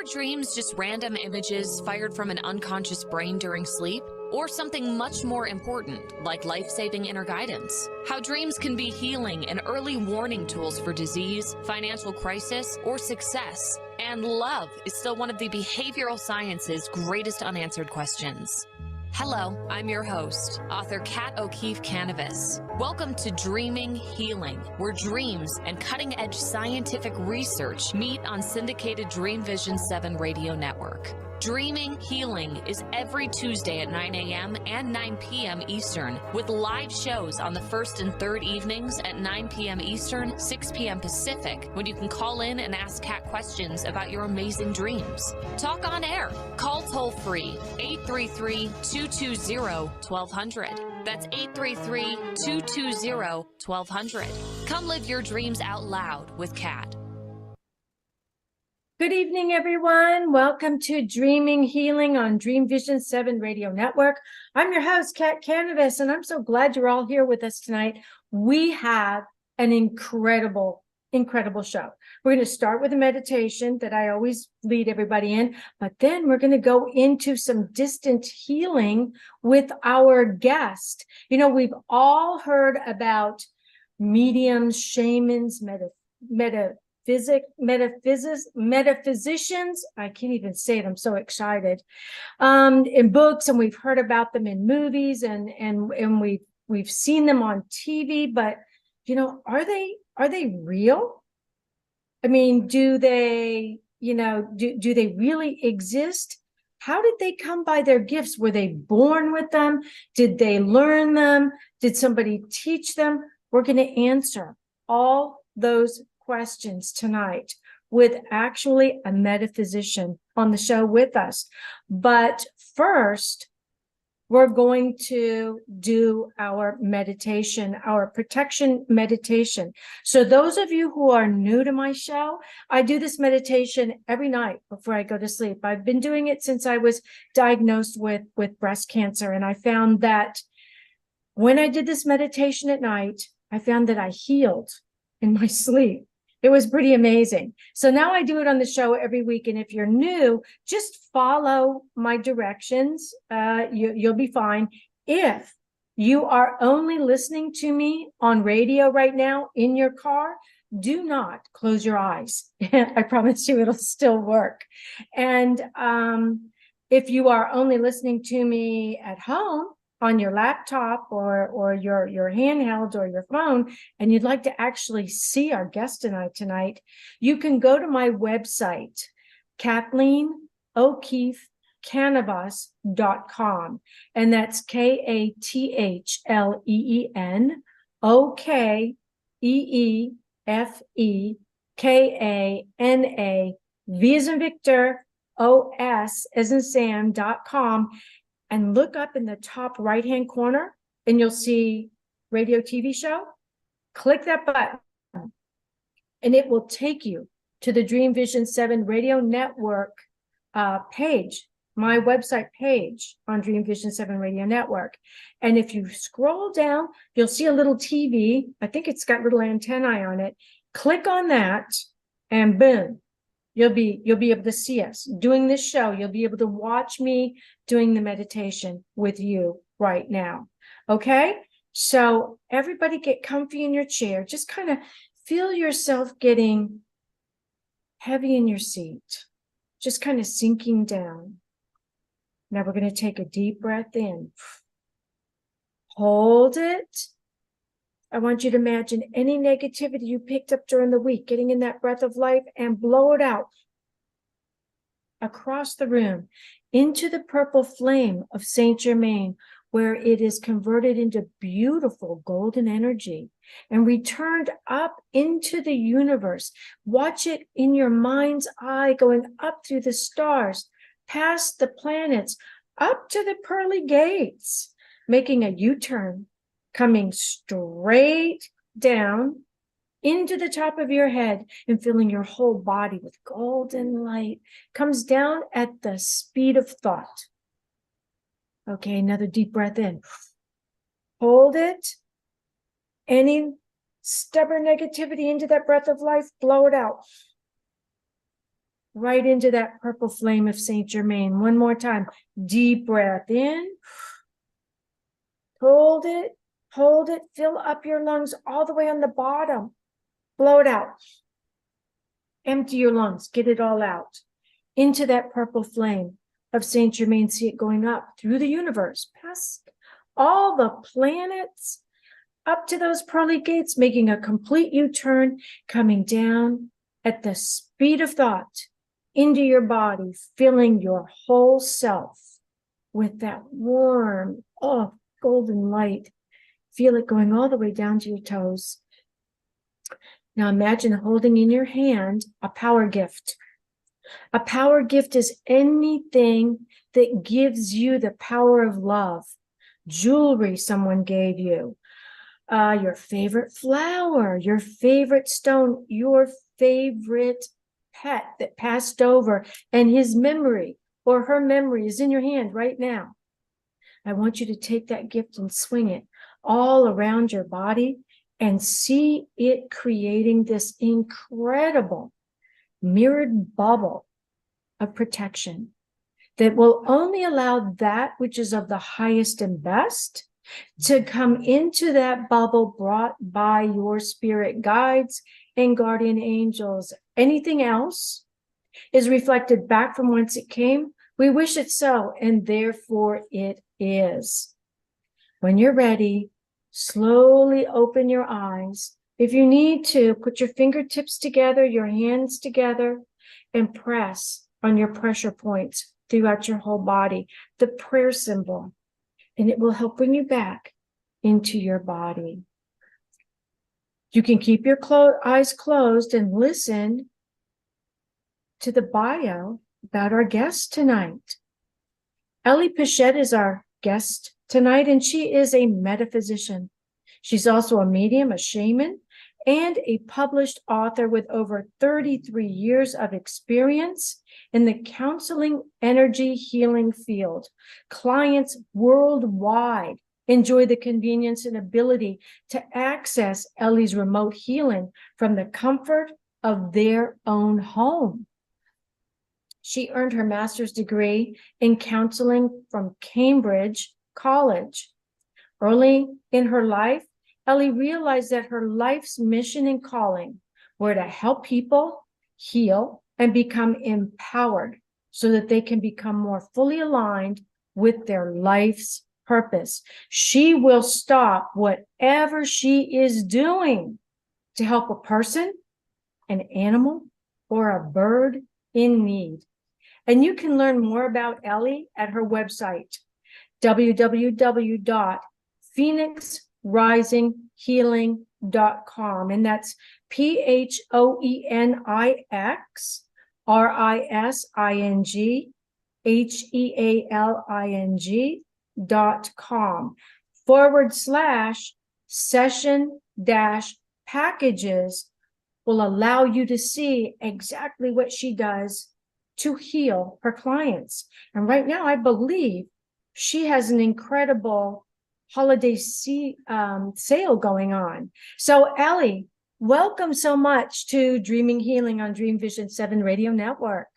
Are dreams just random images fired from an unconscious brain during sleep? Or something much more important, like life-saving inner guidance? How dreams can be healing and early warning tools for disease, financial crisis, or success. And love is still one of the behavioral science's greatest unanswered questions. Hello, I'm your host, author Kat O'Keefe Kanavos. Welcome to Dreaming Healing, where dreams and cutting-edge scientific research meet on syndicated Dreamvisions 7 radio network. Dreaming Healing is every Tuesday at 9 a.m. and 9 p.m. Eastern, with live shows on the first and third evenings at 9 p.m. Eastern, 6 p.m. Pacific, when you can call in and ask Kat questions about your amazing dreams. Talk on air. Call toll-free, 833-220-1200. That's 833-220-1200. Come live your dreams out loud with Kat. Good evening, everyone. Welcome to Dreaming Healing on Dreamvisions 7 Radio Network. I'm your host, Kat Kanavos, and I'm so glad you're all here with us tonight. We have an incredible show. We're going to start with a meditation that I always lead everybody in, but then we're going to go into some distant healing with our guest. You know, we've all heard about mediums, shamans, metaphysicians. I can't even say it. I'm so excited. In books, and we've heard about them in movies, and we've seen them on TV. But you know, are they real? I mean, do they really exist? How did they come by their gifts? Were they born with them? Did they learn them? Did somebody teach them? We're going to answer all those questions tonight with actually a metaphysician on the show with us. But first, we're going to do our meditation, our protection meditation. So those of you who are new to my show, I do this meditation every night before I go to sleep. I've been doing it since I was diagnosed with breast cancer. And I found that when I did this meditation at night, I found that I healed in my sleep. It was pretty amazing. So now I do it on the show every week. And if you're new, just follow my directions. You'll be fine. If you are only listening to me on radio right now in your car, do not close your eyes. I promise you it'll still work. And if you are only listening to me at home, on your laptop or your handheld or your phone, and you'd like to actually see our guest tonight, you can go to my website, Kathleen O'Keefe Kanavos.com. And that's KATHLEENOKEEFEKANA V as in Victor, OS as in Sam.com. And look up in the top right-hand corner, and you'll see radio TV show. Click that button, and it will take you to the Dreamvisions 7 radio network page, my website page on Dreamvisions 7 radio network. And if you scroll down, you'll see a little TV. I think it's got little antennae on it. Click on that, and boom. You'll be able to see us doing this show. You'll be able to watch me doing the meditation with you right now. Okay? So everybody get comfy in your chair. Just kind of feel yourself getting heavy in your seat. Just kind of sinking down. Now we're going to take a deep breath in. Hold it. I want you to imagine any negativity you picked up during the week, getting in that breath of life, and blow it out across the room into the purple flame of Saint Germain, where it is converted into beautiful golden energy and returned up into the universe. Watch it in your mind's eye, going up through the stars, past the planets, up to the pearly gates, making a U-turn, coming straight down into the top of your head and filling your whole body with golden light. Comes down at the speed of thought. Okay, another deep breath in. Hold it. Any stubborn negativity into that breath of life, blow it out. right into that purple flame of Saint Germain. One more time. Deep breath in. Hold it, fill up your lungs all the way on the bottom. Blow it out. Empty your lungs, get it all out into that purple flame of Saint Germain. See it going up through the universe, past all the planets, up to those pearly gates, making a complete U-turn, coming down at the speed of thought into your body, filling your whole self with that warm, golden light. Feel it going all the way down to your toes. Now imagine holding in your hand a power gift. A power gift is anything that gives you the power of love. Jewelry someone gave you, your favorite flower, your favorite stone, your favorite pet that passed over, and his memory or her memory is in your hand right now. I want you to take that gift and swing it all around your body and see it creating this incredible mirrored bubble of protection that will only allow that which is of the highest and best to come into that bubble, brought by your spirit guides and guardian angels. Anything else is reflected back from whence it came. We wish it so, and therefore it is. When you're ready, slowly open your eyes. If you need to, put your fingertips together, your hands together, and press on your pressure points throughout your whole body, the prayer symbol, and it will help bring you back into your body. You can keep your eyes closed and listen to the bio about our guest tonight. Ellie Pechet is our guest tonight, and she is a metaphysician. She's also a medium, a shaman, and a published author with over 33 years of experience in the counseling energy healing field. Clients worldwide enjoy the convenience and ability to access Ellie's remote healing from the comfort of their own home. She earned her master's degree in counseling from Cambridge College. Early in her life, Ellie realized that her life's mission and calling were to help people heal and become empowered so that they can become more fully aligned with their life's purpose. She will stop whatever she is doing to help a person, an animal, or a bird in need. And you can learn more about Ellie at her website, www.phoenixrisinghealing.com. And that's PHOENIXRisinghealing.com/session-packages will allow you to see exactly what she does to heal her clients. And right now, I believe she has an incredible holiday sale going on. So Ellie, welcome so much to Dreaming Healing on Dreamvisions 7 Radio Network.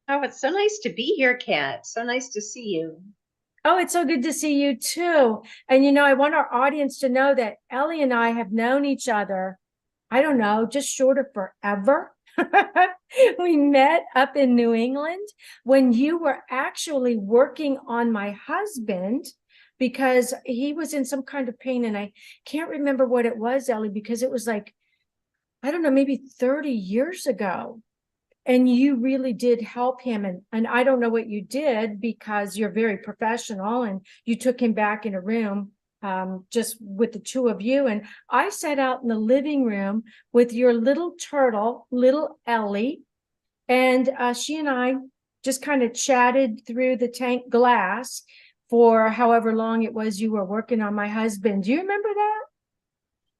Oh, it's so nice to be here, Kat. So nice to see you. Oh, it's so good to see you too. And you know, I want our audience to know that Ellie and I have known each other, I don't know, just short of forever. We met up in New England when you were actually working on my husband because he was in some kind of pain. And I can't remember what it was, Ellie, because it was like, I don't know, maybe 30 years ago. And you really did help him. And I don't know what you did because you're very professional and you took him back in a room just with the two of you. And I sat out in the living room with your little turtle, little Ellie, and she and I just kind of chatted through the tank glass for however long it was you were working on my husband. Do you remember that?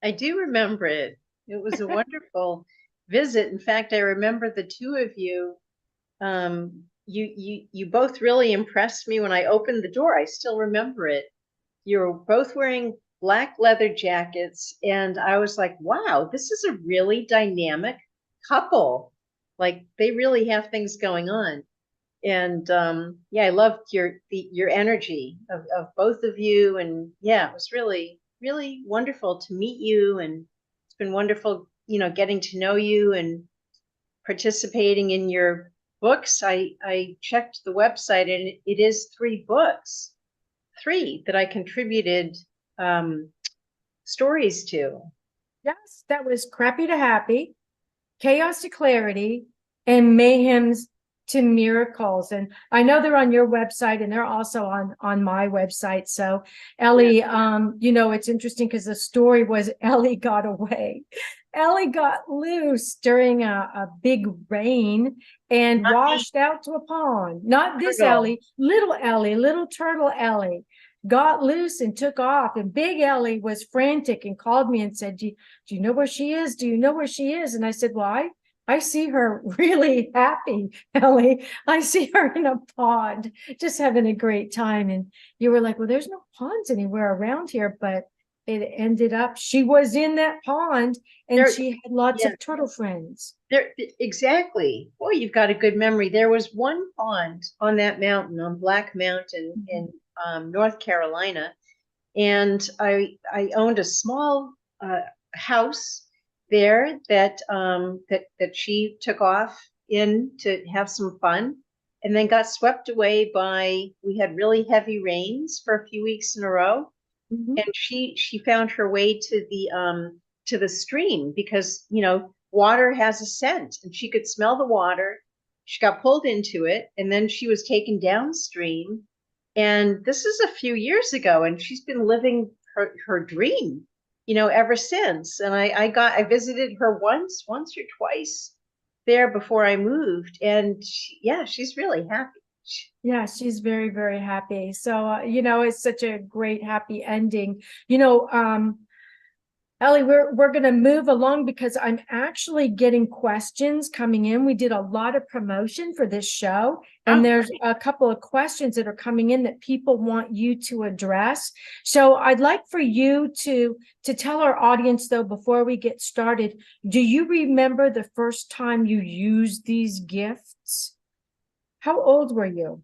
I do remember it. It was a wonderful visit. In fact, I remember the two of you. You both really impressed me when I opened the door. I still remember it. You were both wearing black leather jackets, and I was like, wow, this is a really dynamic couple. Like they really have things going on. And yeah, I loved your energy of both of you. And yeah, it was really, really wonderful to meet you. And it's been wonderful, getting to know you and participating in your books. I checked the website, and it is 3 books, 3 that I contributed stories to. Yes, that was Crappy to Happy, Chaos to Clarity, and Mayhems to Miracles. And I know they're on your website, and they're also on my website. So Ellie, it's interesting because the story was Ellie got away. Ellie got loose during a big rain and Not washed out to a pond. Not this Turtle. Ellie, little turtle Ellie got loose and took off. And big Ellie was frantic and called me and said, do you know where she is? Do you know where she is? And I said, well, I see her really happy, Ellie. I see her in a pond, just having a great time. And you were like, well, there's no ponds anywhere around here, but it ended up she was in that pond, and she had lots of turtle friends. There, exactly. Boy, you've got a good memory. There was one pond on that mountain, on Black Mountain in North Carolina, and I owned a small house there that she took off in to have some fun, and then got swept away by, we had really heavy rains for a few weeks in a row. And she found her way to the stream, because water has a scent, and she could smell the water. She got pulled into it, and then she was taken downstream. And this is a few years ago, and she's been living her dream, ever since. And I visited her once or twice there before I moved, and she's really happy. Yeah, she's very, very happy. So, it's such a great, happy ending. Ellie, we're going to move along because I'm actually getting questions coming in. We did a lot of promotion for this show, and there's a couple of questions that are coming in that people want you to address. So I'd like for you to tell our audience, though, before we get started, do you remember the first time you used these gifts? How old were you?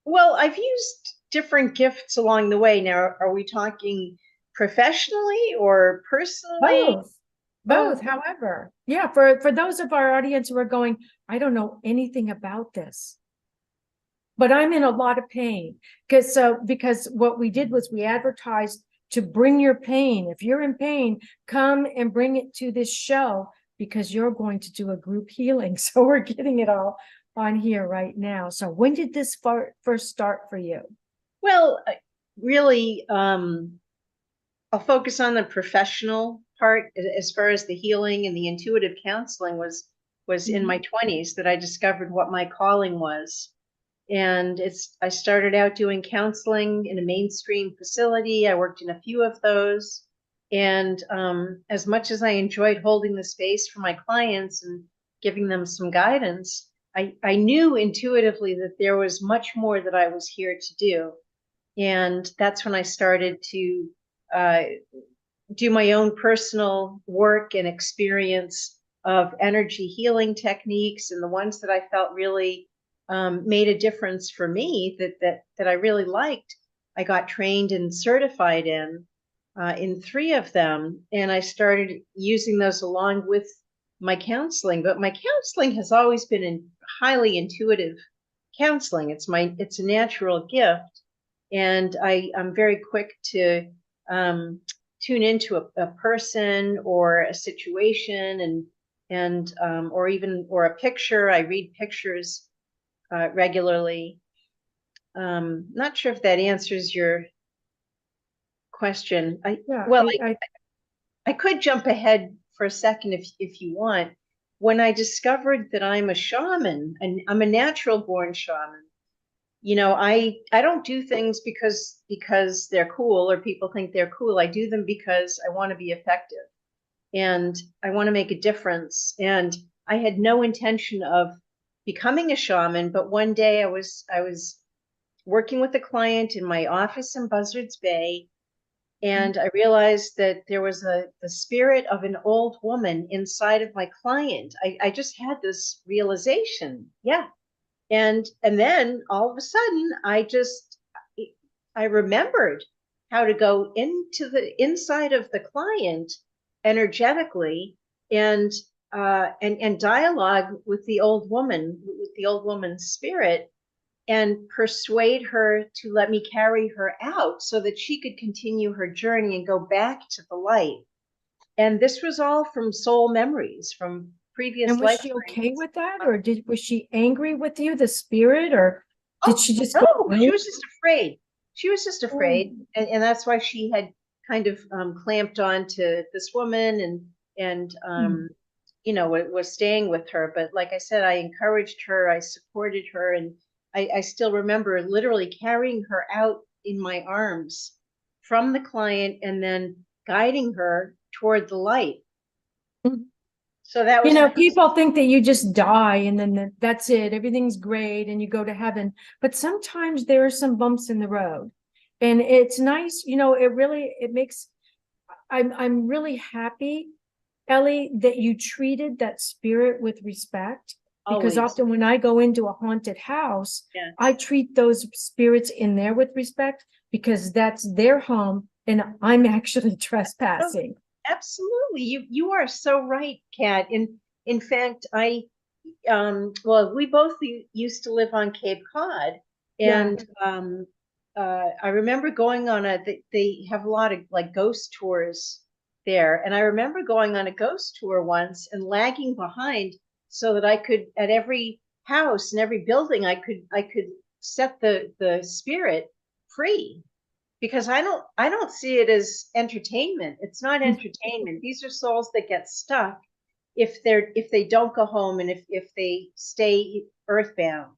Well, I've used different gifts along the way. Now, are we talking professionally or personally? Both. However, yeah, for those of our audience who are going, I don't know anything about this, but I'm in a lot of pain. Because what we did was we advertised to bring your pain. If you're in pain, come and bring it to this show, because you're going to do a group healing. So we're getting it all on here right now. So when did this first start for you? Well, really, I'll focus on the professional part. As far as the healing and the intuitive counseling was in my 20s that I discovered what my calling was. And I started out doing counseling in a mainstream facility. I worked in a few of those. And as much as I enjoyed holding the space for my clients and giving them some guidance, I knew intuitively that there was much more that I was here to do. And that's when I started to do my own personal work and experience of energy healing techniques, and the ones that I felt really made a difference for me, that I really liked. I got trained and certified in 3 of them, and I started using those along with my counseling. But my counseling has always been in highly intuitive counseling. It's a natural gift, and I'm very quick to tune into a person or a situation, or a picture. I read pictures regularly. Not sure if that answers your question. I could jump ahead for a second if you want. When I discovered that I'm a shaman, and I'm a natural born shaman, I don't do things because they're cool or people think they're cool. I do them because I want to be effective and I want to make a difference. And I had no intention of becoming a shaman, but one day I was working with a client in my office in Buzzards Bay, And I realized that there was the spirit of an old woman inside of my client. I just had this realization. Yeah. And then all of a sudden I remembered how to go into the inside of the client energetically and dialogue with the old woman's spirit, and persuade her to let me carry her out so that she could continue her journey and go back to the light. And this was all from soul memories from previous And was lifetimes. she okay with that, or was she angry with you, the spirit, or did she just no, go? she was just afraid. She was just afraid, Oh. and that's why she had kind of clamped on to this woman and was staying with her. But like I said, I encouraged her, I supported her, and I still remember literally carrying her out in my arms from the client and then guiding her toward the light. Mhm. So that was, People think that you just die and then that's it. Everything's great and you go to heaven. But sometimes there are some bumps in the road. And it's nice, I'm really happy, Ellie, that you treated that spirit with respect. Because always. often when I go into a haunted house, Yeah. I treat those spirits in there with respect because that's their home and I'm actually trespassing. Absolutely. You are so right, Kat. In fact, we both used to live on Cape Cod, and I remember going on they have a lot of like ghost tours there, and I remember going on a ghost tour once and lagging behind so that I could, at every house and every building, I could set the spirit free, because I don't see it as entertainment. It's not entertainment. These are souls that get stuck if they don't go home and if they stay earthbound.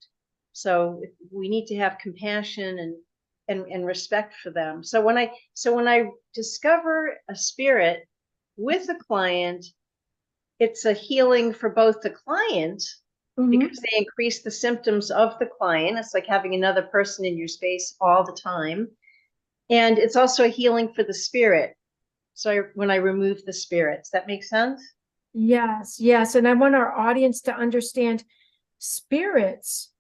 So we need to have compassion and respect for them. So when I discover a spirit with a client, it's a healing for both the client, because they increase the symptoms of the client. It's like having another person in your space all the time. And it's also a healing for the spirit. So when I remove the spirits, that makes sense? Yes, yes. And I want our audience to understand spirits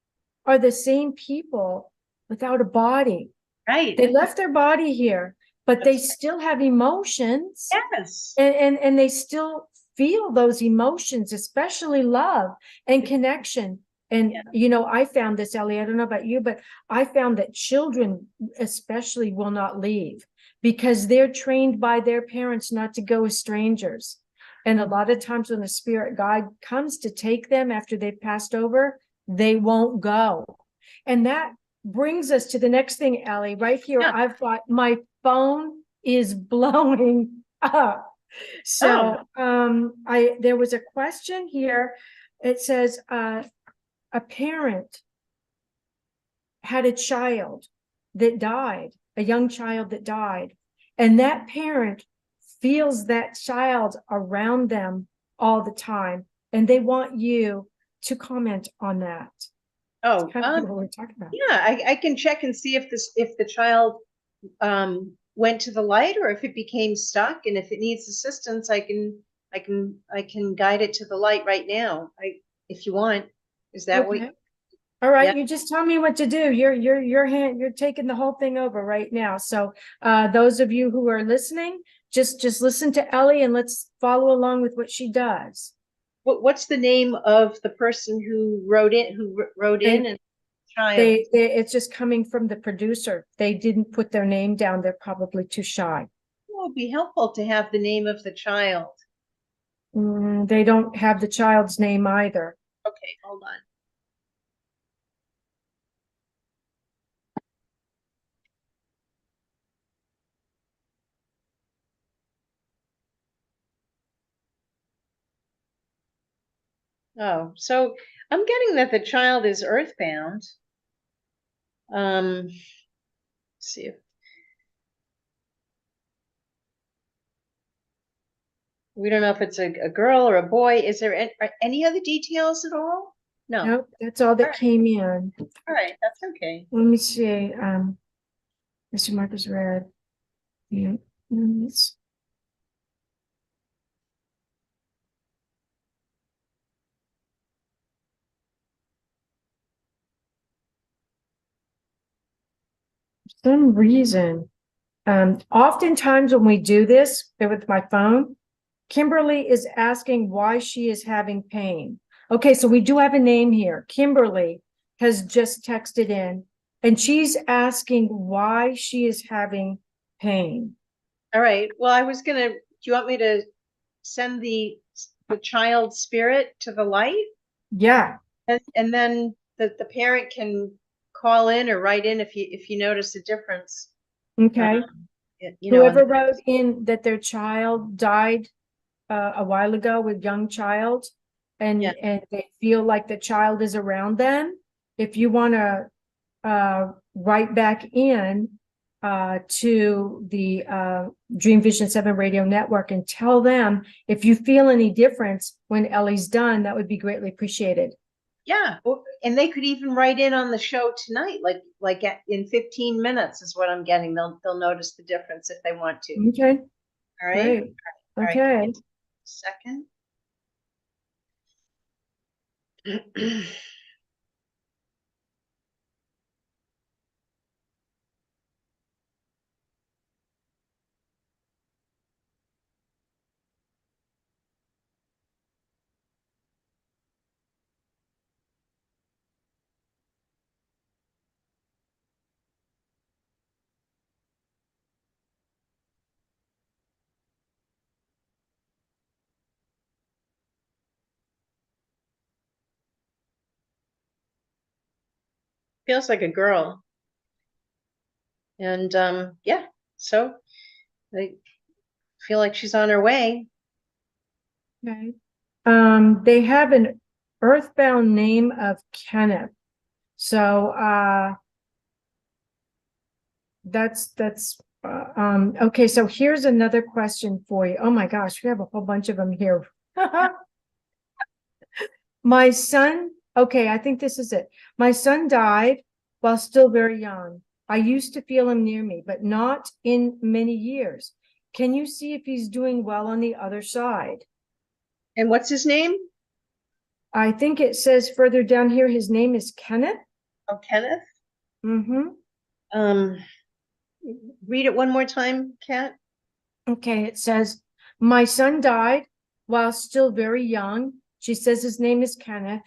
are the same people without a body. Right. They left their body here, but they That's still have emotions Yes. and they still feel those emotions, especially love and connection. And, I found this, Ellie, I don't know about you, but I found that children especially will not leave because they're trained by their parents not to go with strangers. And a lot of times when the spirit guide comes to take them after they've passed over, they won't go. And that brings us to the next thing, Ellie. Right here, I've got my phone is blowing up. So there was a question here. It says a parent had a child that died, a young child that died, and that parent feels that child around them all the time, and they want you to comment on that. Oh, kind of what we're talking about. Yeah, I can check and see if the child went to the light, or if it became stuck, and if it needs assistance, I can guide it to the light right now. If you want. Is that Okay. All right, Yeah. you just tell me what to do. You're taking the whole thing over right now. So those of you who are listening, just listen to Ellie and let's follow along with what she does. What's the name of the person who wrote in and child? It's just coming from the producer. They didn't put their name down. They're probably too shy. Well, it'd be helpful to have the name of the child. They don't have the child's name either. Okay, hold on. Oh, so I'm getting that the child is earthbound. Let's see. We don't know if it's a girl or a boy. Is there any other details at all? No. Nope, that's all that came in. All right, that's okay. Let me see. Mr. Marcus read. Yeah. Yes. For some reason, oftentimes when we do this with my phone, Kimberly is asking why she is having pain. Okay, so we do have a name here. Kimberly has just texted in and she's asking why she is having pain. All right. Well, I was gonna, do you want me to send the child spirit to the light? Yeah. And then the parent can call in or write in if you notice a difference. Okay. Whoever wrote in that their child died a while ago with young child and they feel like the child is around them, if you want to write back in to the Dream Vision 7 radio network and tell them if you feel any difference when Ellie's done, that would be greatly appreciated. Yeah, and they could even write in on the show tonight, like in 15 minutes is what I'm getting. They'll notice the difference if they want to. Okay. All right. Great. All right. Okay. Second. Feels like a girl. And yeah, so I feel like she's on her way. Okay. They have an earthbound name of Kenneth. So that's okay. So here's another question for you. Oh my gosh, we have a whole bunch of them here. My son, okay, I think this is it. My son died while still very young. I used to feel him near me, but not in many years. Can you see if he's doing well on the other side? And what's his name? I think it says further down here, his name is Kenneth. Oh, Kenneth. Mm-hmm. Read it one more time, Kat. Okay, it says, my son died while still very young. She says his name is Kenneth.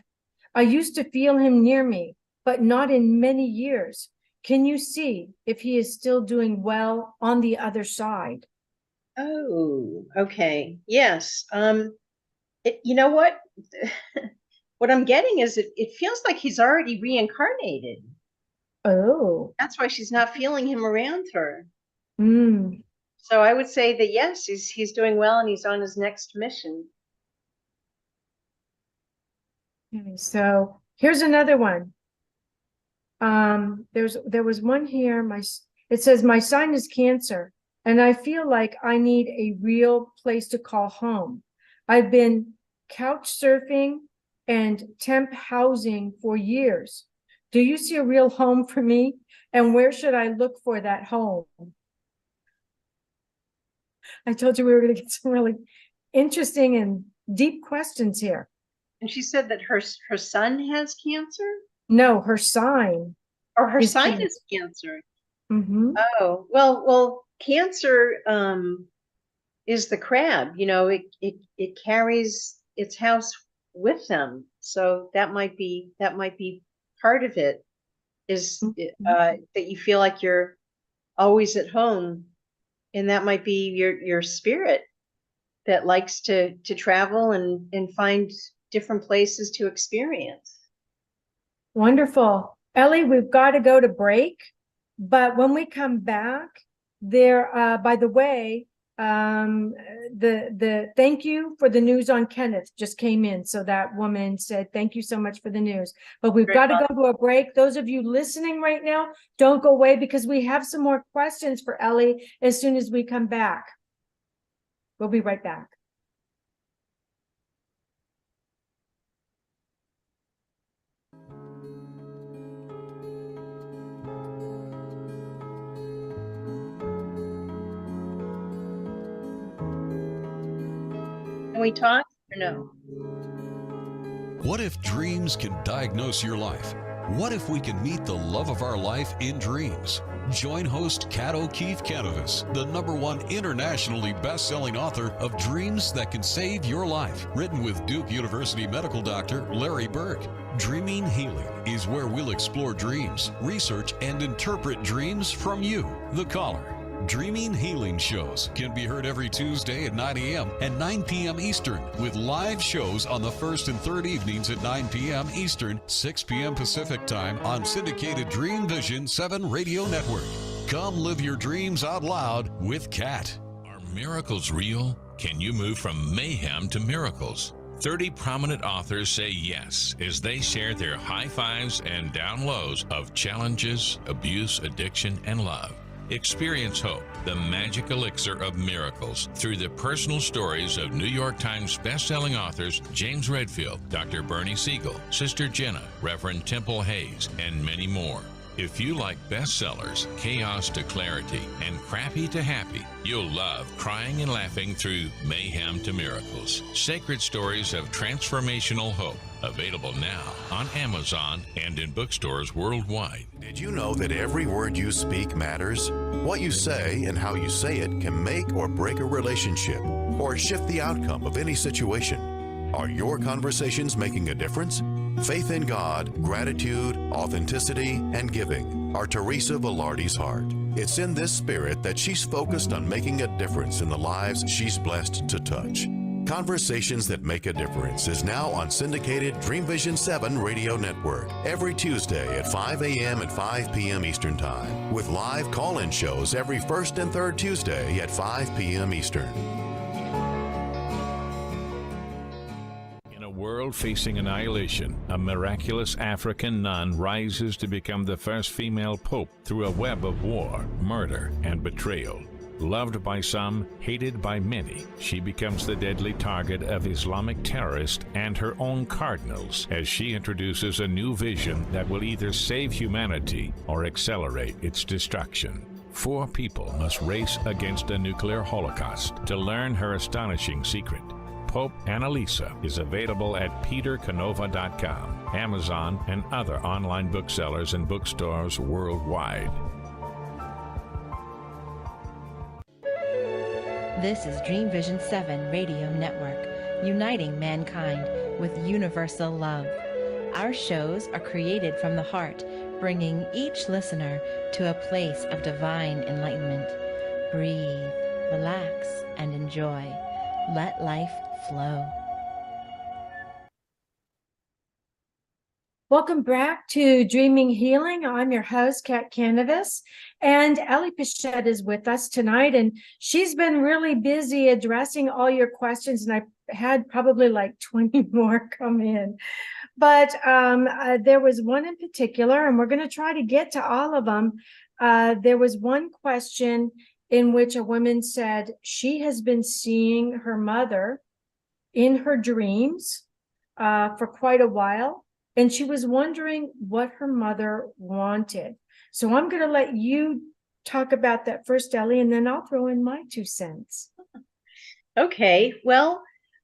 I used to feel him near me, but not in many years. Can you see if he is still doing well on the other side? Oh, okay. Yes. You know what? What I'm getting is it feels like he's already reincarnated. Oh. That's why she's not feeling him around her. Mm. So I would say that yes, he's doing well and he's on his next mission. Okay, so here's another one. There was one here. It says my sign is Cancer, and I feel like I need a real place to call home. I've been couch surfing and temp housing for years. Do you see a real home for me? And where should I look for that home? I told you we were going to get some really interesting and deep questions here. And she said that her son has cancer? No, her sign. Or her sign is Cancer. Mm-hmm. Oh, well, Cancer is the crab. You know, it carries its house with them. So that might be part of it, is that you feel like you're always at home, and that might be your spirit that likes to travel and find different places to experience. Wonderful. Ellie, we've got to go to break, but when we come back, by the way, the thank you for the news on Kenneth just came in. So that woman said, thank you so much for the news, but we've got to go to a break. Those of you listening right now, don't go away because we have some more questions for Ellie as soon as we come back. We'll be right back. Can we talk or no? What if dreams can diagnose your life? What if we can meet the love of our life in dreams? Join host Kat O'Keefe Kanavos, the #1 internationally best-selling author of Dreams That Can Save Your Life, written with Duke University medical doctor Larry Burke. Dreaming Healing is where we'll explore dreams, research, and interpret dreams from you, the caller. Dreaming Healing shows can be heard every Tuesday at 9 a.m. and 9 p.m. Eastern, with live shows on the first and third evenings at 9 p.m. Eastern, 6 p.m. Pacific Time on syndicated Dreamvisions 7 radio network. Come live your dreams out loud with Kat. Are miracles real? Can you move from mayhem to miracles? 30 prominent authors say yes as they share their high fives and down lows of challenges, abuse, addiction, and love. Experience hope, the magic elixir of miracles, through the personal stories of New York Times best-selling authors James Redfield, Dr. Bernie Siegel, Sister Jenna, Reverend Temple Hayes, and many more. If you like bestsellers, chaos to clarity, and crappy to happy, you'll love crying and laughing through mayhem to miracles. Sacred stories of transformational hope. Available now on Amazon and in bookstores worldwide. Did you know that every word you speak matters? What you say and how you say it can make or break a relationship or shift the outcome of any situation. Are your conversations making a difference? Faith in God, gratitude, authenticity, and giving are Teresa Velarde's heart. It's in this spirit that she's focused on making a difference in the lives she's blessed to touch. Conversations That Make a Difference is now on syndicated Dreamvision 7 radio network every Tuesday at 5 a.m. and 5 p.m. Eastern Time, with live call-in shows every first and third Tuesday at 5 p.m. Eastern. In a world facing annihilation, a miraculous African nun rises to become the first female pope through a web of war, murder, and betrayal. Loved by some, hated by many, she becomes the deadly target of Islamic terrorists and her own cardinals as she introduces a new vision that will either save humanity or accelerate its destruction. 4 people must race against a nuclear holocaust to learn her astonishing secret. Pope Annalisa is available at petercanova.com, Amazon, and other online booksellers and bookstores worldwide. This is Dreamvision 7 Radio Network, uniting mankind with universal love. Our shows are created from the heart, bringing each listener to a place of divine enlightenment. Breathe, relax, and enjoy. Let life flow. Welcome back to Dreaming Healing. I'm your host, Kat Kanavos, and Ellie Pechet is with us tonight, and she's been really busy addressing all your questions, and I had probably like 20 more come in. But there was one in particular, and we're going to try to get to all of them. There was one question in which a woman said she has been seeing her mother in her dreams for quite a while. And she was wondering what her mother wanted. So I'm going to let you talk about that first, Ellie, and then I'll throw in my 2 cents. Okay, well,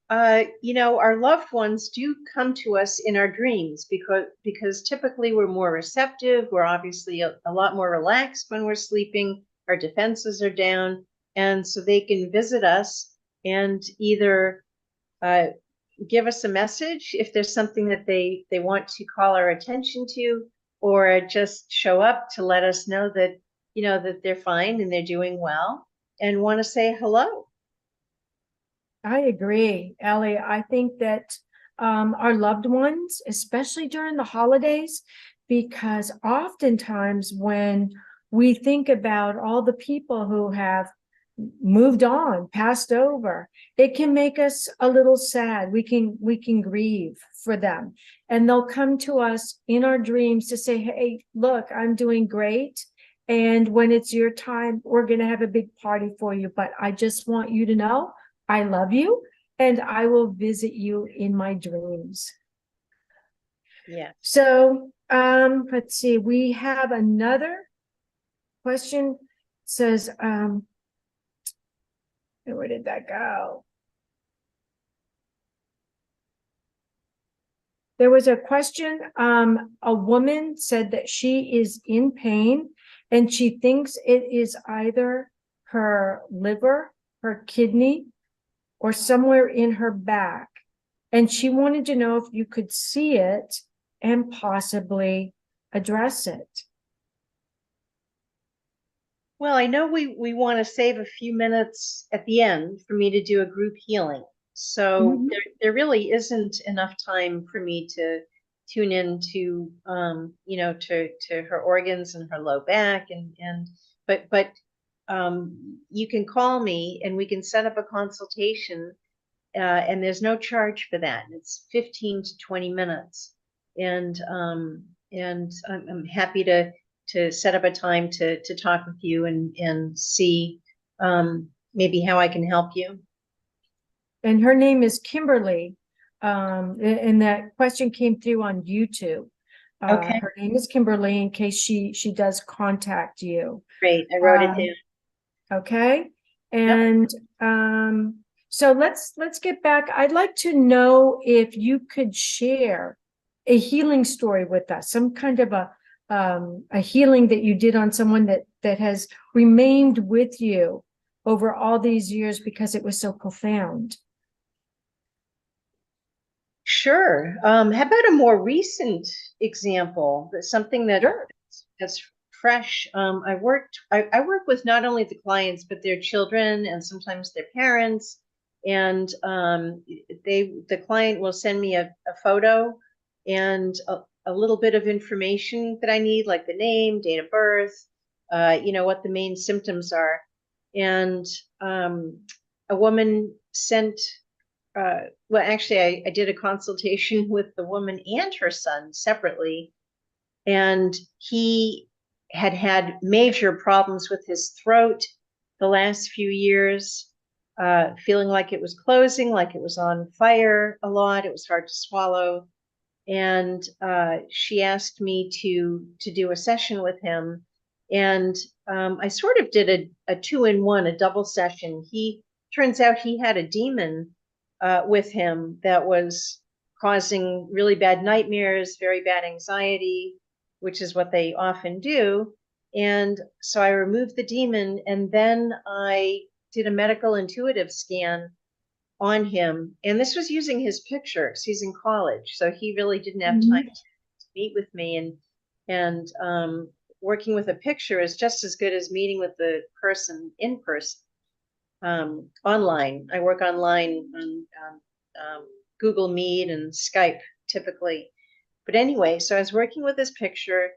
our loved ones do come to us in our dreams because typically we're more receptive. We're obviously a lot more relaxed when we're sleeping. Our defenses are down. And so they can visit us and either give us a message if there's something that they want to call our attention to, or just show up to let us know that, that they're fine and they're doing well and want to say hello. I agree, Ellie. I think that our loved ones, especially during the holidays, because oftentimes when we think about all the people who have moved on, passed over, it can make us a little sad. We can grieve for them, and they'll come to us in our dreams to say, hey, look, I'm doing great, and when it's your time, we're going to have a big party for you, but I just want you to know I love you and I will visit you in my dreams. Yeah. So let's see, we have another question. It says where did that go? There was a question. A woman said that she is in pain and she thinks it is either her liver, her kidney, or somewhere in her back. And she wanted to know if you could see it and possibly address it. Well, I know we want to save a few minutes at the end for me to do a group healing. So Mhm. there really isn't enough time for me to tune into, to her organs and her low back but you can call me and we can set up a consultation, and there's no charge for that. It's 15 to 20 minutes. And I'm happy to set up a time to talk with you and see maybe how I can help you. And her name is Kimberly. And that question came through on YouTube. Okay, Her name is Kimberly in case she does contact you. great. I wrote it Um, down. Okay. And so let's get back. I'd like to know if you could share a healing story with us, some kind of a healing that you did on someone that has remained with you over all these years because it was so profound. Sure. How about a more recent example? Something Sure. that's fresh. I work with not only the clients but their children and sometimes their parents. And the client will send me a photo and a little bit of information that I need, like the name, date of birth, what the main symptoms are. And a woman sent. Well, actually, I did a consultation with the woman and her son separately, and he had major problems with his throat the last few years, feeling like it was closing, like it was on fire a lot. It was hard to swallow. And she asked me to do a session with him. And I sort of did a 2-in-1, a double session. Turns out he had a demon with him that was causing really bad nightmares, very bad anxiety, which is what they often do. And so I removed the demon, and then I did a medical intuitive scan on him. And this was using his pictures. He's in college, so he really didn't have time to meet with me. And working with a picture is just as good as meeting with the person in person. Online. I work online on Google Meet and Skype typically. But anyway, so I was working with this picture.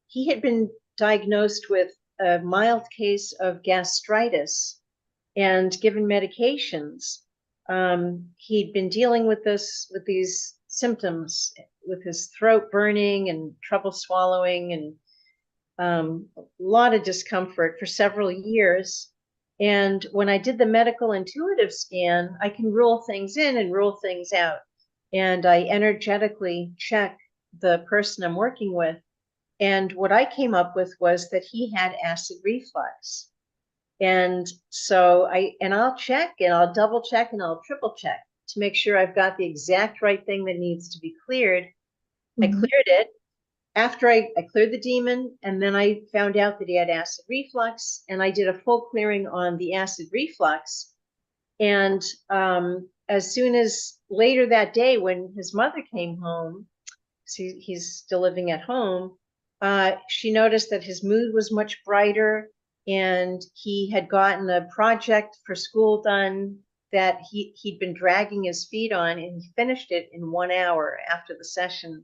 He had been diagnosed with a mild case of gastritis and given medications. He'd been dealing with these symptoms, with his throat burning and trouble swallowing and a lot of discomfort for several years. And when I did the medical intuitive scan, I can rule things in and rule things out. And I energetically check the person I'm working with. And what I came up with was that he had acid reflux. And so I'll check and I'll double check and I'll triple check to make sure I've got the exact right thing that needs to be cleared. I cleared it. After I cleared the demon, and then I found out that he had acid reflux, and I did a full clearing on the acid reflux. And as soon as later that day, when his mother came home, he's still living at home, she noticed that his mood was much brighter, and he had gotten a project for school done that he'd been dragging his feet on, and he finished it in 1 hour after the session.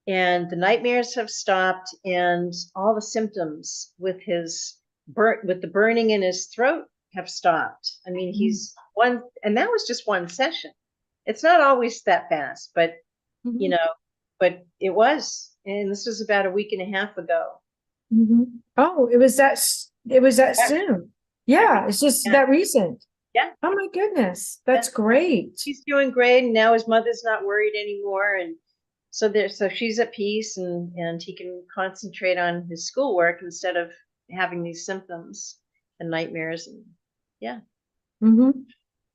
And the nightmares have stopped, and all the symptoms with the burning in his throat have stopped. I mean, and that was just one session. It's not always that fast, but but it was, and this was about a week and a half ago. Oh, it was that soon. Yeah, it's just that recent. Yeah. Oh my goodness, that's great. He's doing great, and now his mother's not worried anymore, and so she's at peace, and he can concentrate on his schoolwork instead of having these symptoms and nightmares. And yeah.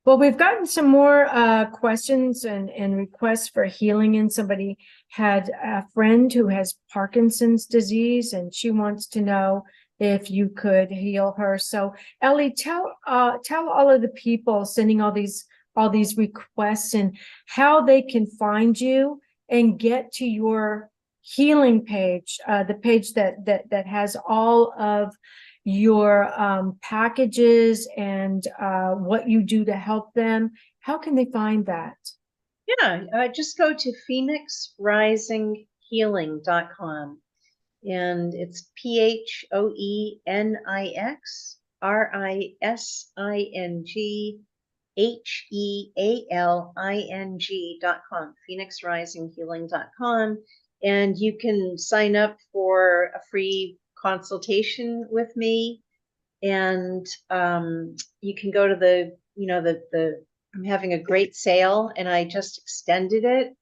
Well, we've gotten some more questions and requests for healing. And somebody had a friend who has Parkinson's disease, and she wants to know if you could heal her. So, Ellie, tell all of the people sending all these requests and how they can find you and get to your healing page, the page that has all of your packages and what you do to help them. How can they find that? Yeah, just go to phoenixrisinghealing.com, and it's PHOENIXRISINGHEALING.com, phoenixrisinghealing.com. And you can sign up for a free consultation with me. And you can go to the I'm having a great sale, and I just extended it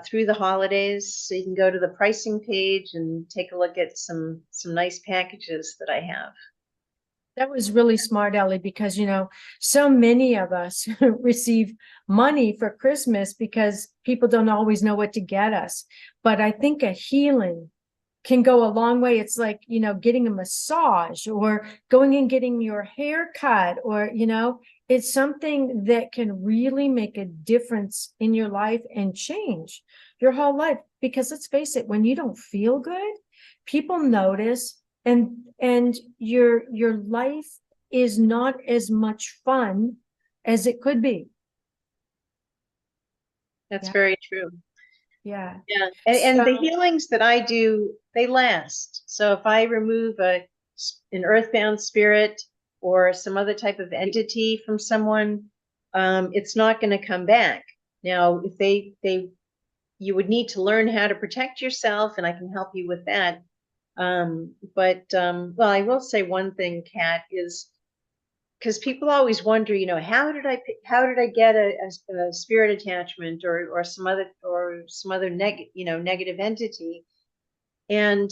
through the holidays. So you can go to the pricing page and take a look at some nice packages that I have. That was really smart, Ellie, because, so many of us receive money for Christmas because people don't always know what to get us. But I think a healing can go a long way. It's like, getting a massage or going and getting your hair cut, or, it's something that can really make a difference in your life and change your whole life. Because let's face it, when you don't feel good, people notice, and your life is not as much fun as it could be. That's Yeah. very true. Yeah. Yeah. And So- the healings that I do, they last. So if I remove an earthbound spirit or some other type of entity from someone, it's not going to come back. Now, if you would need to learn how to protect yourself, and I can help you with that. Well, I will say one thing, Kat, is because people always wonder, how did I get a spirit attachment or some other negative entity, and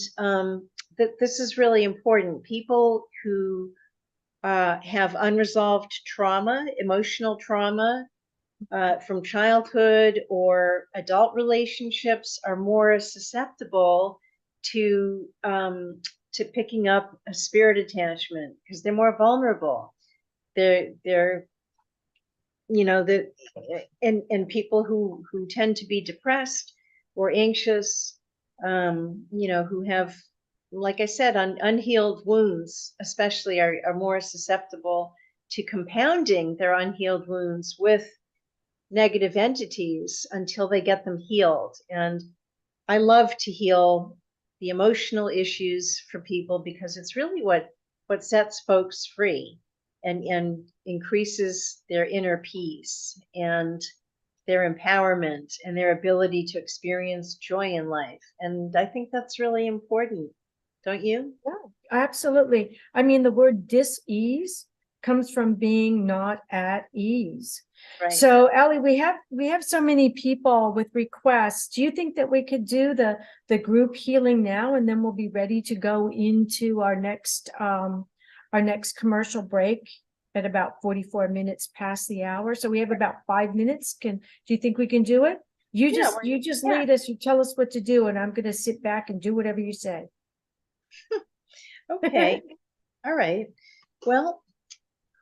this is really important. People who have unresolved trauma, emotional trauma from childhood or adult relationships are more susceptible to picking up a spirit attachment because they're more vulnerable. They're and people who tend to be depressed or anxious, who have, like I said, unhealed wounds especially are more susceptible to compounding their unhealed wounds with negative entities until they get them healed. And I love to heal the emotional issues for people because it's really what sets folks free and increases their inner peace and their empowerment and their ability to experience joy in life. And I think that's really important, don't you? Yeah, absolutely. I mean, the word dis-ease comes from being not at ease. Right. So, Ellie, we have so many people with requests. Do you think that we could do the group healing now, and then we'll be ready to go into our next commercial break at about 44 minutes past the hour? So we have about 5 minutes. Do you think we can do it? You just lead us. You tell us what to do, and I'm going to sit back and do whatever you say. Okay. All right. Well,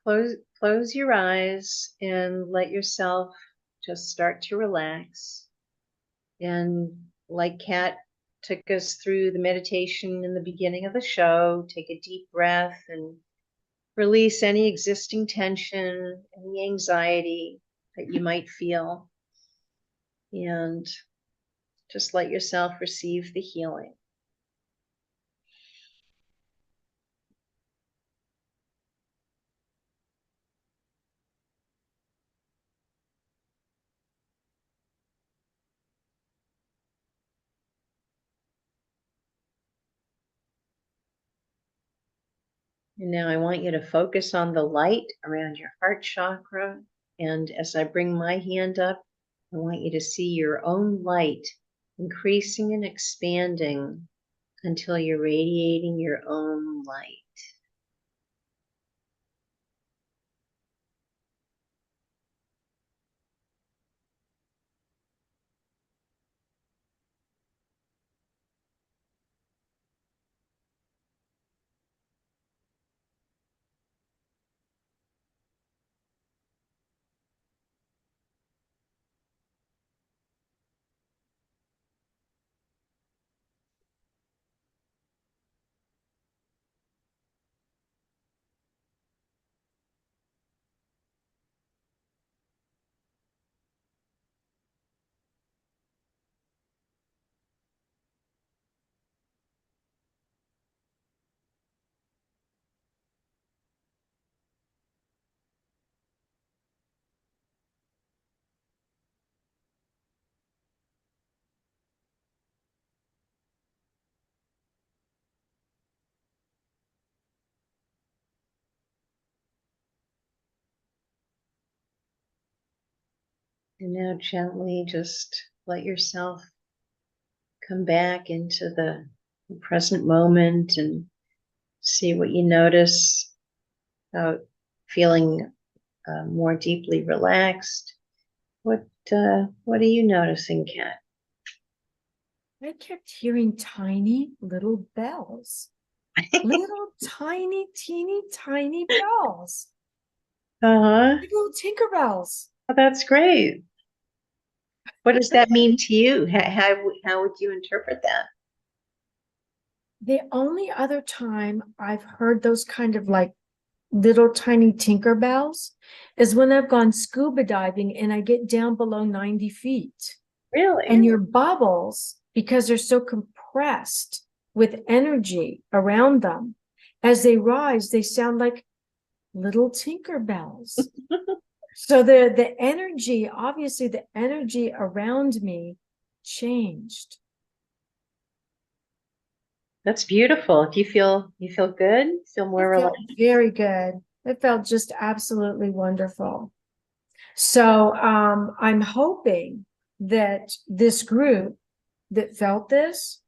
close your eyes and let yourself just start to relax. And like Kat took us through the meditation in the beginning of the show, take a deep breath and release any existing tension, any anxiety that you might feel. And just let yourself receive the healing. And now I want you to focus on the light around your heart chakra. And as I bring my hand up, I want you to see your own light increasing and expanding until you're radiating your own light. And now gently just let yourself come back into the present moment and see what you notice about feeling more deeply relaxed. What are you noticing, Kat? I kept hearing tiny little bells. Little tiny, teeny, tiny bells. Uh-huh. Like little tinker bells. Oh, that's great. What does that mean to you? How would you interpret that? The only other time I've heard those kind of like little tiny tinker bells is when I've gone scuba diving and I get down below 90 feet. Really? And your bubbles, because they're so compressed with energy around them, as they rise, they sound like little tinker bells. So the energy, obviously the energy around me changed. That's beautiful. Do you feel good? Feel more It felt relaxed? very good. It felt just absolutely wonderful. So I'm hoping that this group that felt this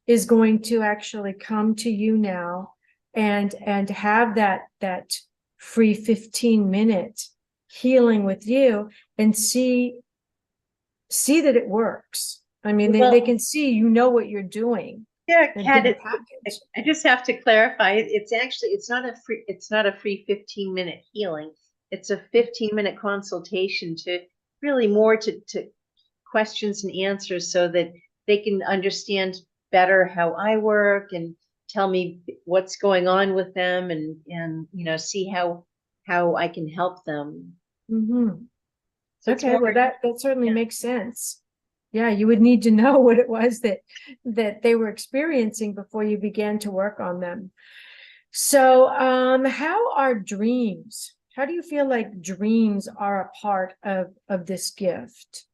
is going to actually come to you now and have that free 15-minute healing with you and see that it works. I mean, they can see you know what you're doing. Yeah, Kat, package. I just have to clarify. It's not a free 15-minute healing. It's a 15-minute consultation to really more to questions and answers so that they can understand better how I work and tell me what's going on with them and see how I can help them. Mm-hmm. So Okay, well that certainly makes sense. Yeah, you would need to know what it was that they were experiencing before you began to work on them. So how are dreams? How do you feel like dreams are a part of this gift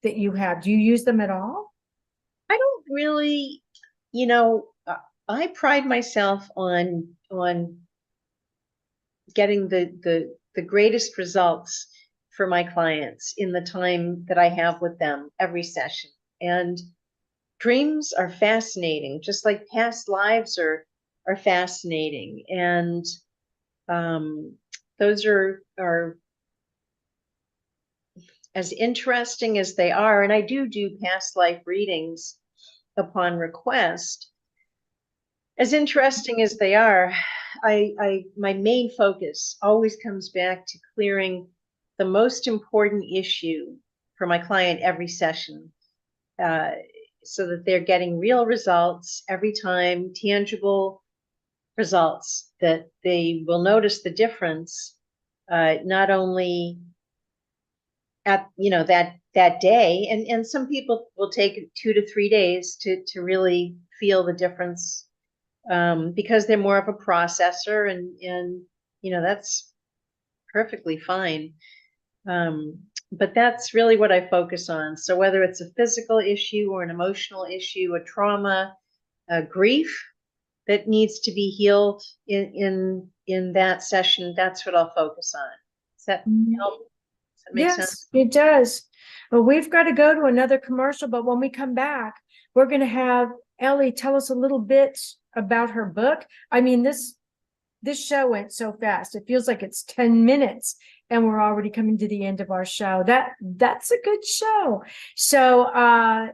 that you have? Do you use them at all? I don't really, I pride myself on getting the greatest results for my clients in the time that I have with them every session. And dreams are fascinating, just like past lives are fascinating. And those are as interesting as they are. And I do past life readings upon request. As interesting as they are, my main focus always comes back to clearing the most important issue for my client every session, so that they're getting real results every time, tangible results that they will notice the difference, not only at that day, and some people will take 2 to 3 days to really feel the difference, because they're more of a processor, and that's perfectly fine. But that's really what I focus on. So whether it's a physical issue or an emotional issue, a trauma, a grief that needs to be healed in that session, that's what I'll focus on. Does that help? Does that make sense? Yes, it does. Well, we've got to go to another commercial, but when we come back, we're going to have Ellie tell us a little bit about her book. I mean, this show went so fast. It feels like it's 10 minutes and we're already coming to the end of our show. That's a good show. So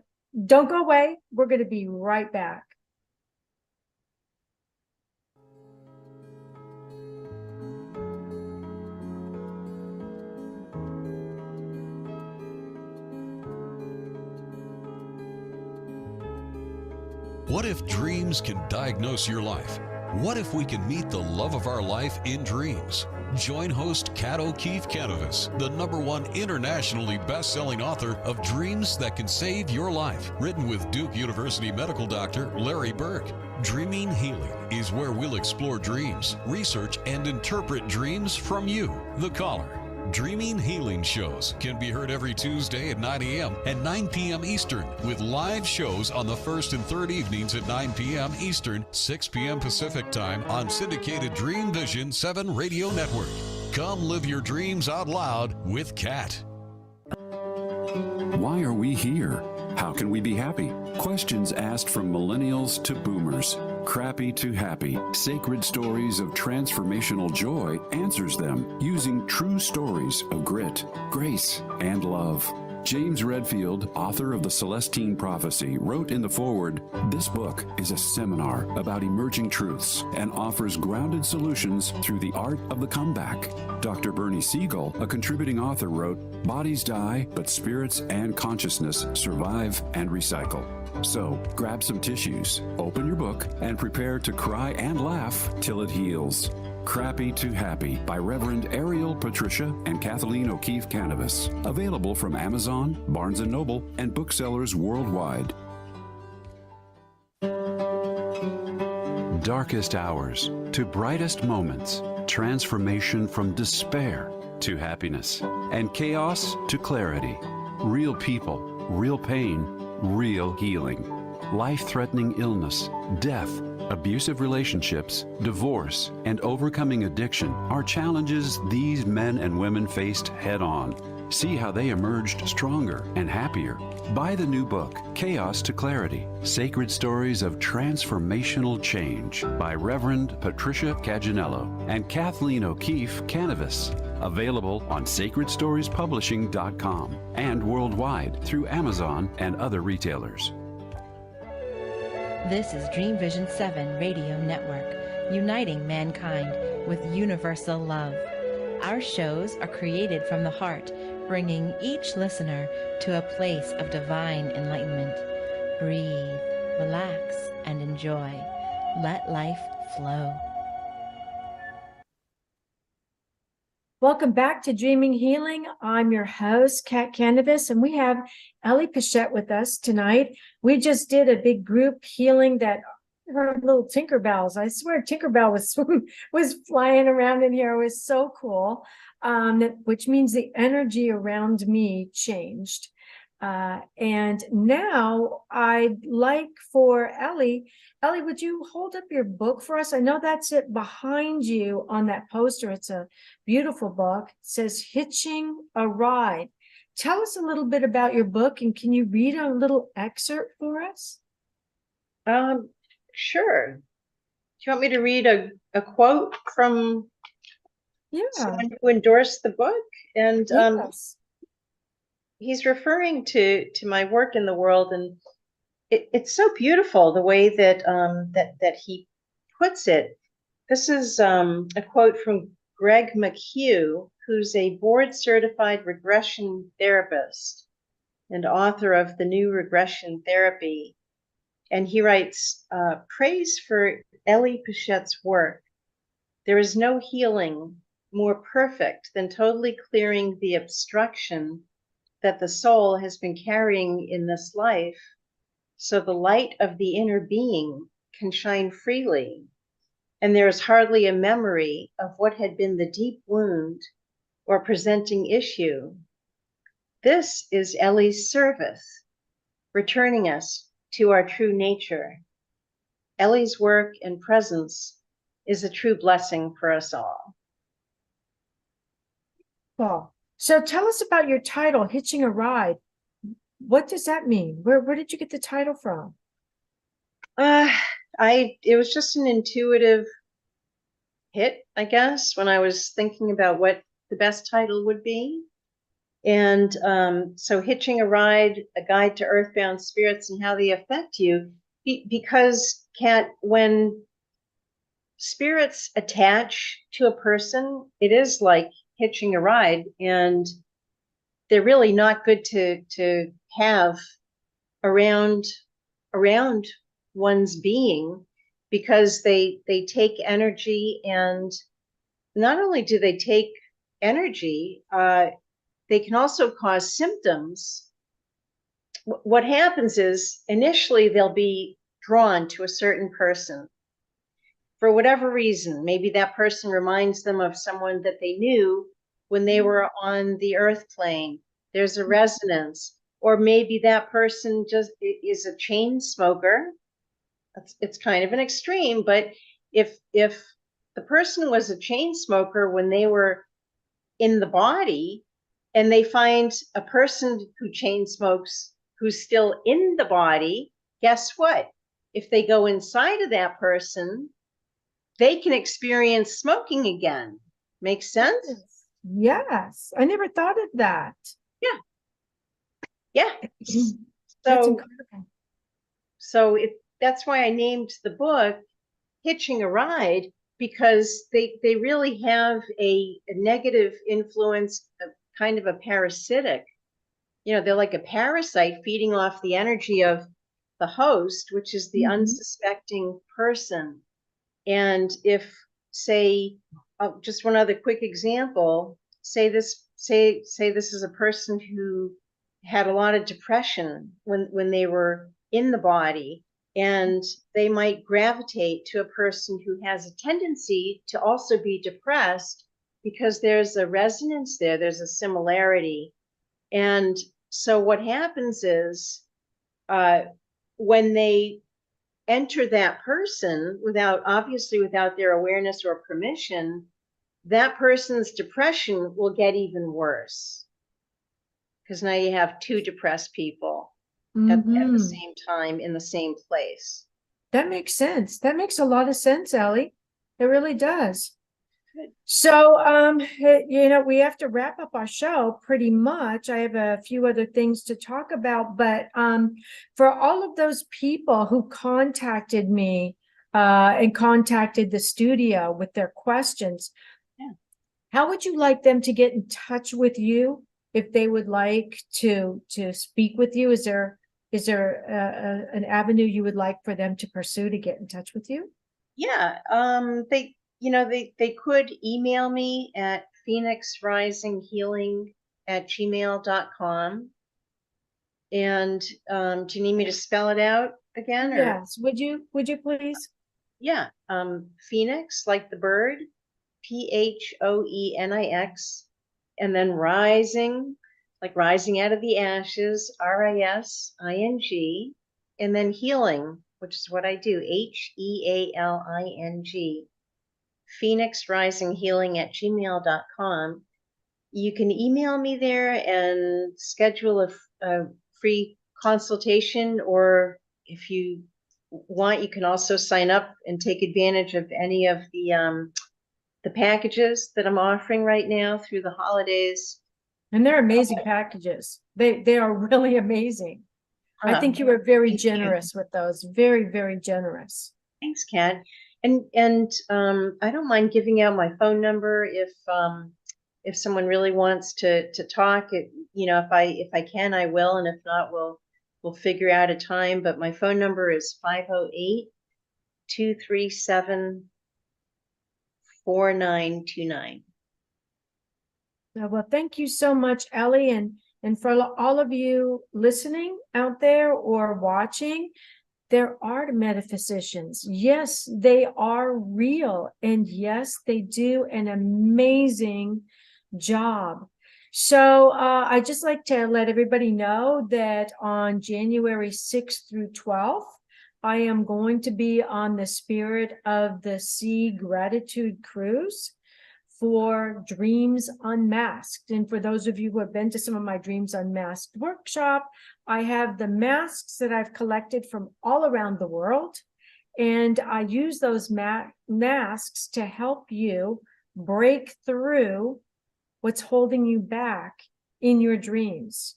don't go away. We're going to be right back. What if dreams can diagnose your life? What if we can meet the love of our life in dreams? Join host Kat Kanavos, the #1 internationally best-selling author of Dreams That Can Save Your Life, written with Duke University medical doctor Larry Burke. Dreaming Healing is where we'll explore dreams, research, and interpret dreams from you, the caller. Dreaming Healing shows can be heard every Tuesday at 9 a.m. and 9 p.m. Eastern, with live shows on the first and third evenings at 9 p.m. Eastern, 6 p.m. Pacific Time on syndicated Dreamvisions 7 Radio Network. Come live your dreams out loud with Kat. Why are we here? How can we be happy? Questions asked from millennials to boomers. Crappy to Happy, Sacred Stories of Transformational Joy answers them using true stories of grit, grace, and love. James Redfield, author of The Celestine Prophecy, wrote in the foreword, "This book is a seminar about emerging truths and offers grounded solutions through the art of the comeback." Dr. Bernie Siegel, a contributing author, wrote, "Bodies die, but spirits and consciousness survive and recycle." So, grab some tissues, open your book, and prepare to cry and laugh till it heals. Crappy to Happy by Reverend Ariel Patricia and Kathleen O'Keefe Kanavos. Available from Amazon, Barnes & Noble, and booksellers worldwide. Darkest hours to brightest moments. Transformation from despair to happiness. And chaos to clarity. Real people, real pain, real healing. Life-threatening illness, death, abusive relationships, divorce, and overcoming addiction are challenges these men and women faced head-on. See how they emerged stronger and happier. Buy the new book, Chaos to Clarity, Sacred Stories of Transformational Change by Reverend Patricia Caginello and Kathleen O'Keefe Kanavos. Available on sacredstoriespublishing.com and worldwide through Amazon and other retailers. This is Dreamvisions 7 Radio Network, uniting mankind with universal love. Our shows are created from the heart, bringing each listener to a place of divine enlightenment. Breathe, relax, and enjoy. Let life flow. Welcome back to Dreaming Healing. I'm your host, Kat Kanavos, and we have Ellie Pechet with us tonight. We just did a big group healing that her little Tinkerbells. I swear Tinkerbell was flying around in here. It was so cool, which means the energy around me changed. And now I'd like for Ellie, would you hold up your book for us? I know that's it behind you on that poster. It's a beautiful book. It says Hitching a Ride. Tell us a little bit about your book, and can you read a little excerpt for us? Sure. Do you want me to read a quote from someone who endorsed the book? And yes. He's referring to my work in the world, and it's so beautiful the way that that he puts it. This is a quote from Greg McHugh, who's a board-certified regression therapist and author of The New Regression Therapy. And he writes, praise for Ellie Pechet's work. There is no healing more perfect than totally clearing the obstruction that the soul has been carrying in this life, so the light of the inner being can shine freely, and there is hardly a memory of what had been the deep wound or presenting issue. This is Ellie's service, returning us to our true nature. Ellie's work and presence is a true blessing for us all. Well, so tell us about your title, Hitching a Ride. What does that mean? Where did you get the title from? It was just an intuitive hit, I guess, when I was thinking about what the best title would be. And so Hitching a Ride, a guide to earthbound spirits and how they affect you. Because, Kat, when spirits attach to a person, it is like hitching a ride, and they're really not good to have around one's being, because they take energy, and not only do they take energy, they can also cause symptoms. What happens is initially they'll be drawn to a certain person for whatever reason. Maybe that person reminds them of someone that they knew when they were on the earth plane. There's a resonance. Or maybe that person just is a chain smoker. It's kind of an extreme, but if the person was a chain smoker when they were in the body, and they find a person who chain smokes who's still in the body. Guess what? If they go inside of that person, they can experience smoking again. Makes sense? Yes, I never thought of that. Yeah. That's So, incredible. so that's why I named the book Hitching a Ride, because they really have a negative influence, a kind of a parasitic. They're like a parasite feeding off the energy of the host, which is the unsuspecting person. And if, say, just one other quick example, say this is a person who had a lot of depression when they were in the body, and they might gravitate to a person who has a tendency to also be depressed, because there's a resonance there's a similarity. And so what happens is, when they enter that person without their awareness or permission, that person's depression will get even worse, because now you have two depressed people at the same time in the same place. That makes sense. That makes a lot of sense, Ellie. It really does. So, we have to wrap up our show pretty much. I have a few other things to talk about, but for all of those people who contacted me and contacted the studio with their questions, how would you like them to get in touch with you if they would like to speak with you? Is there an avenue you would like for them to pursue to get in touch with you? Yeah, they could email me at phoenixrisinghealing@gmail.com. And do you need me to spell it out again? Or? Yes. Would you please? Yeah. Phoenix, like the bird, PHOENIX, and then rising, like rising out of the ashes, RISING, and then healing, which is what I do, HEALING. phoenixrisinghealing@gmail.com. You can email me there and schedule a free consultation, or if you want, you can also sign up and take advantage of any of the packages that I'm offering right now through the holidays. And they're amazing packages. They are really amazing. I think you were very generous with those. Very, very generous. Thanks, Kat. And I don't mind giving out my phone number if someone really wants to talk. If I can, I will, and if not, we'll figure out a time. But my phone number is 508-237-4929. Well, thank you so much, Ellie, and for all of you listening out there or watching. There are metaphysicians. Yes, they are real. And yes, they do an amazing job. So I just like to let everybody know that on January 6th through 12th, I am going to be on the Spirit of the Sea Gratitude Cruise for Dreams Unmasked. And for those of you who have been to some of my Dreams Unmasked workshop, I have the masks that I've collected from all around the world. And I use those masks to help you break through what's holding you back in your dreams.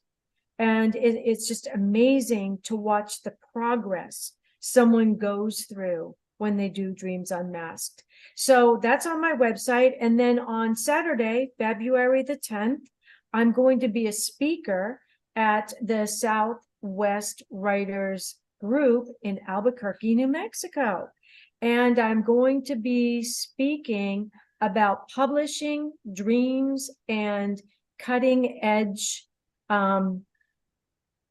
And it's just amazing to watch the progress someone goes through when they do Dreams Unmasked. So that's on my website. And then on Saturday, February the 10th, I'm going to be a speaker at the Southwest Writers Group in Albuquerque, New Mexico. And I'm going to be speaking about publishing, dreams, and cutting edge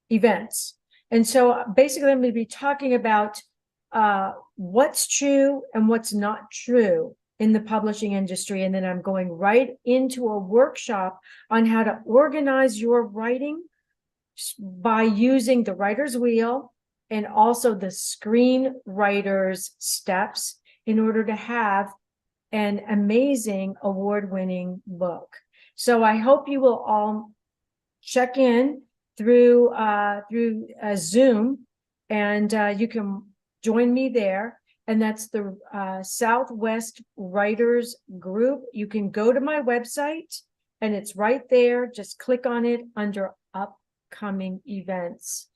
events. And so basically I'm going to be talking about what's true and what's not true in the publishing industry. And then I'm going right into a workshop on how to organize your writing by using the writer's wheel and also the screenwriter's steps in order to have an amazing award-winning book. So I hope you will all check in through Zoom, and you can join me there. And that's the Southwest Writers Group. You can go to my website, and it's right there. Just click on it under upcoming events.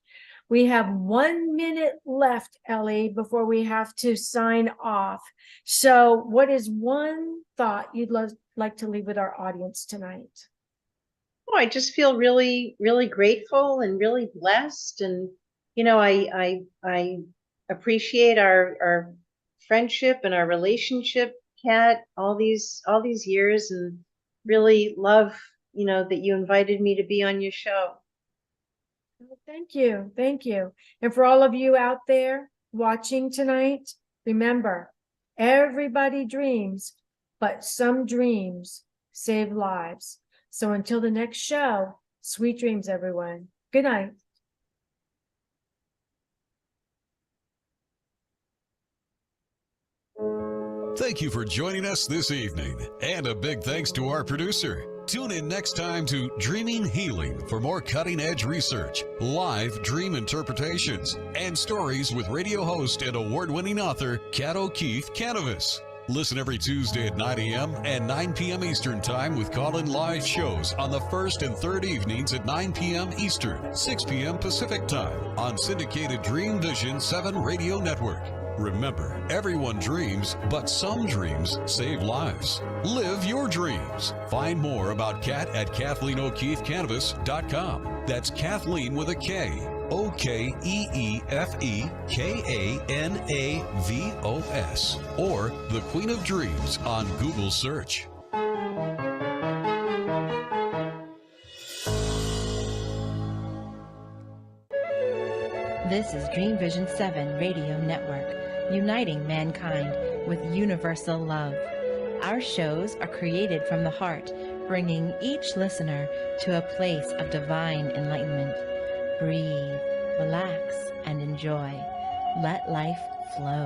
We have 1 minute left, Ellie, before we have to sign off. So what is one thought you'd like to leave with our audience tonight? Oh, I just feel really, really grateful and really blessed. And, you know, I appreciate our friendship and our relationship, Kat, all these years, and really love, you know, that you invited me to be on your show. Thank you. Thank you. And for all of you out there watching tonight, remember, everybody dreams, but some dreams save lives. So until the next show, sweet dreams, everyone. Good night. Thank you for joining us this evening. And a big thanks to our producer. Tune in next time to Dreaming Healing for more cutting-edge research, live dream interpretations, and stories with radio host and award-winning author Kat O'Keefe Kanavos. Listen every Tuesday at 9 a.m. and 9 p.m. Eastern Time with call-in live shows on the first and third evenings at 9 p.m. Eastern, 6 p.m. Pacific Time on syndicated Dreamvisions 7 radio network. Remember, everyone dreams, but some dreams save lives. Live your dreams. Find more about Kat at KathleenO'KeefeKanavos.com. That's Kathleen with a K. OKEEFEKANAVOS. Or The Queen of Dreams on Google search. This is Dreamvision 7 Radio Network, uniting mankind with universal love. Our shows are created from the heart, bringing each listener to a place of divine enlightenment. Breathe, relax, and enjoy. Let life flow.